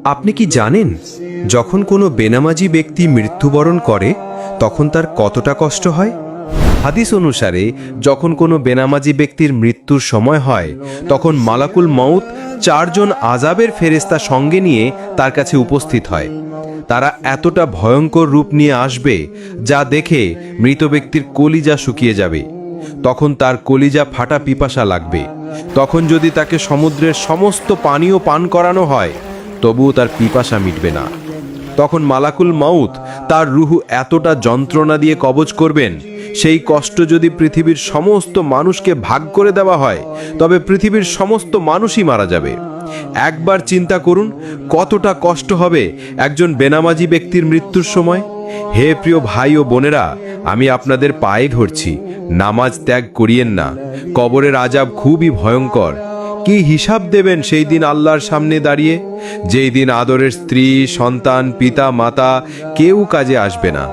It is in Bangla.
আপনি কি জানেন যখন কোনো বেনামাজি ব্যক্তি মৃত্যুবরণ করে তখন তার কতটা কষ্ট হয়? হাদিস অনুসারে যখন কোনো বেনামাজি ব্যক্তির মৃত্যুর সময় হয় তখন মালাকুল মউত 4 জন আযাবের ফেরেশতা সঙ্গে নিয়ে তার কাছে উপস্থিত হয়। তারা এতটা ভয়ঙ্কর রূপ নিয়ে আসবে যা দেখে মৃত ব্যক্তির কলিজা শুকিয়ে যাবে। তখন তার কলিজা ফাটা পিপাসা লাগবে। তখন যদি তাকে সমুদ্রের সমস্ত পানীয় পান করানো হয় তবুও তার পিপাসা মিটবে না। তখন মালাকুল মউত তার রুহু এতটা যন্ত্রণা দিয়ে কবজ করবেন, সেই কষ্ট যদি পৃথিবীর সমস্ত মানুষকে ভাগ করে দেওয়া হয় তবে পৃথিবীর সমস্ত মানুষই মারা যাবে। একবার চিন্তা করুন কতটা কষ্ট হবে একজন বেনামাজি ব্যক্তির মৃত্যুর সময়। হে প্রিয় ভাই ও বোনেরা, আমি আপনাদের পায়ে ধরছি, নামাজ ত্যাগ করিয়েন না। কবরের আযাব খুবই ভয়ঙ্কর। কি হিসাব দেবেন সেই দিন আল্লাহর সামনে দাঁড়িয়ে, যেই দিন আদরের স্ত্রী, সন্তান, পিতা, মাতা কেউ কাজে আসবে না।